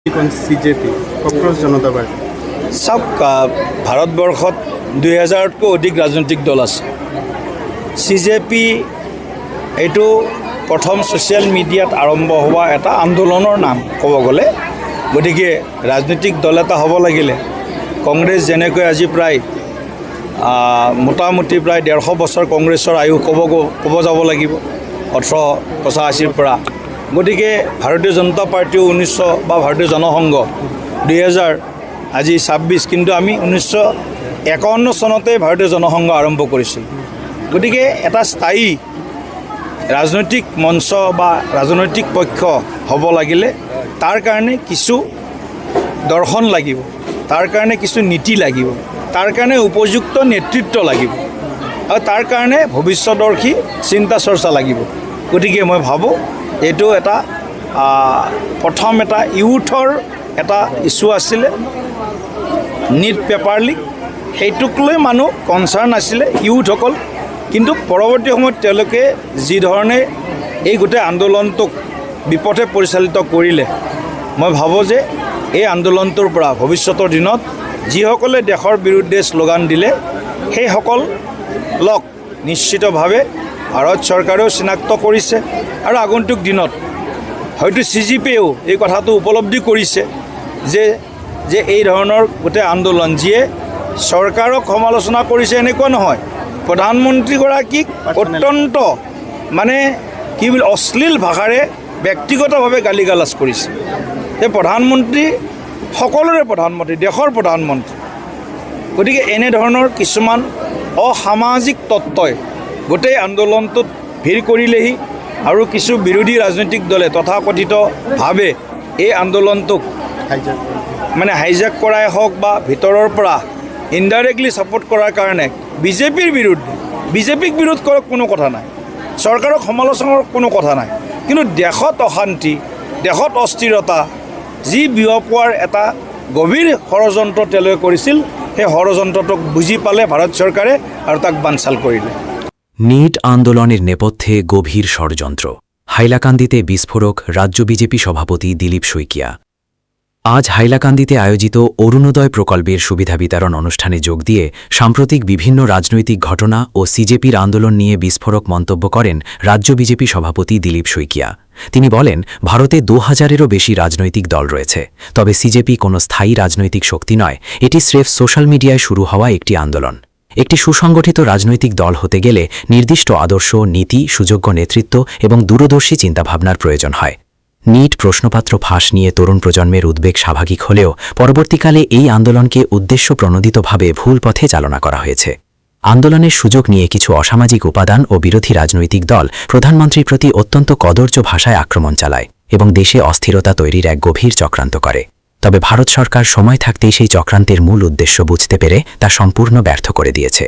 CJP, কক্ৰজ জনতা party. চাওক, ভাৰতবৰ্ষত 2000তকৈ অধিক ৰাজনৈতিক দল আছে। CJP এইটো প্ৰথম ছ'চিয়েল মিডিয়াত আৰম্ভ হোৱা এটা আন্দোলনৰ নাম ক'ব গ'লে। গতিকে ৰাজনৈতিক দল এটা হ'ব লাগিলে কংগ্ৰেছ যেনেকৈ আজি প্ৰায় মোটামুটি প্ৰায় 150 বছৰ কংগ্ৰেছৰ আয়ু ক'ব যাব লাগিব 1885ৰ পৰা। গতিকে ভাৰতীয় জনতা পাৰ্টিও 1900 বা ভাৰতীয় জনসংঘ 2000 আজি 26, কিন্তু আমি 1951 চনতে ভাৰতীয় জনসংঘ আৰম্ভ কৰিছিল। গতিকে এটা স্থায়ী ৰাজনৈতিক মঞ্চ বা ৰাজনৈতিক পক্ষ হ'ব লাগিলে তাৰ কাৰণে কিছু দৰ্শন লাগিব, তাৰ কাৰণে কিছু নীতি লাগিব, তাৰ কাৰণে উপযুক্ত নেতৃত্ব লাগিব আৰু তাৰ কাৰণে ভৱিষ্যদৰ্শী চিন্তা চৰ্চা লাগিব। গতিকে মই ভাবোঁ এইটো এটা প্ৰথম এটা ইউথৰ এটা ইছ্যু আছিলে, নিট পেপাৰ লিক, সেইটোক লৈ মানুহ কনচাৰ্ণ আছিলে ইউথসকল। কিন্তু পৰৱৰ্তী সময়ত তেওঁলোকে যি ধৰণে এই গোটেই আন্দোলনটোক বিপথে পৰিচালিত কৰিলে, মই ভাবোঁ যে এই আন্দোলনটোৰ পৰা ভৱিষ্যতৰ দিনত যিসকলে দেশৰ বিৰুদ্ধে শ্লোগান দিলে সেইসকলক নিশ্চিতভাৱে ভাৰত চৰকাৰেও চিনাক্ত কৰিছে আৰু আগন্তুক দিনত হয়তো CJPয়েও এই কথাটো উপলব্ধি কৰিছে যে এই ধৰণৰ গোটেই আন্দোলন যিয়ে চৰকাৰক সমালোচনা কৰিছে এনেকুৱা নহয়, প্ৰধানমন্ত্ৰীগৰাকীক অত্যন্ত কি বুলি অশ্লীল ভাষাৰে ব্যক্তিগতভাৱে গালি গালাজ কৰিছে। এই প্ৰধানমন্ত্ৰী সকলোৰে প্ৰধানমন্ত্ৰী, দেশৰ প্ৰধানমন্ত্ৰী। গতিকে এনেধৰণৰ কিছুমান অসামাজিক তত্ত্বই গোটেই আন্দোলনটোত ভিৰ কৰিলেহি আৰু কিছু বিৰোধী ৰাজনৈতিক দলে তথাকথিতভাৱে এই আন্দোলনটোক হাইজেক কৰাই হওক বা ভিতৰৰ পৰা ইনডাইৰেক্টলি ছাপোৰ্ট কৰাৰ কাৰণে BJPৰ বিৰুদ্ধে, BJPক বিৰোধ কৰক কোনো কথা নাই, চৰকাৰক সমালোচনাৰ কোনো কথা নাই, কিন্তু দেশত অশান্তি, দেশত অস্থিৰতা যি বিয়পোৱাৰ এটা গভীৰ ষড়যন্ত্ৰ তেওঁলোকে কৰিছিল, সেই ষড়যন্ত্ৰটোক বুজি পালে ভাৰত চৰকাৰে আৰু তাক বানচাল কৰিলে। নিট আন্দোলনের নেপথ্যে গভীর ষড়যন্ত্র, হাইলাকান্দিতে বিস্ফোরক রাজ্য বিজেপি সভাপতি দিলীপ শইকিয়া। আজ হাইলাকান্দিতে আয়োজিত অরুণোদয় প্রকল্পের সুবিধা বিতরণ অনুষ্ঠানে যোগ দিয়ে সাম্প্রতিক বিভিন্ন রাজনৈতিক ঘটনা ও CJPর আন্দোলন নিয়ে বিস্ফোরক মন্তব্য করেন রাজ্য বিজেপি সভাপতি দিলীপ শইকিয়া। তিনি বলেন, ভারতে 2000-এরও বেশি রাজনৈতিক দল রয়েছে, তবে CJP কোনো স্থায়ী রাজনৈতিক শক্তি নয়, এটি স্রেফ সোশ্যাল মিডিয়ায় শুরু হওয়া একটি আন্দোলন। একটি সুসংগঠিত রাজনৈতিক দল হতে গেলে নির্দিষ্ট আদর্শ, নীতি, সুযোগ্য নেতৃত্ব এবং দূরদর্শী চিন্তাভাবনার প্রয়োজন হয়। নিট প্রশ্নপত্র ফাঁস নিয়ে তরুণ প্রজন্মের উদ্বেগ স্বাভাবিক হলেও পরবর্তীকালে এই আন্দোলনকে উদ্দেশ্যপ্রণোদিতভাবে ভুল পথে চালনা করা হয়েছে। আন্দোলনের সুযোগ নিয়ে কিছু অসামাজিক উপাদান ও বিরোধী রাজনৈতিক দল প্রধানমন্ত্রীর প্রতি অত্যন্ত কদর্য ভাষায় আক্রমণ চালায় এবং দেশে অস্থিরতা তৈরির এক গভীর চক্রান্ত করে। তবে ভারত সরকার সময় থাকতেই সেই চক্রান্তের মূল উদ্দেশ্য বুঝতে পেরে তা সম্পূর্ণ ব্যর্থ করে দিয়েছে।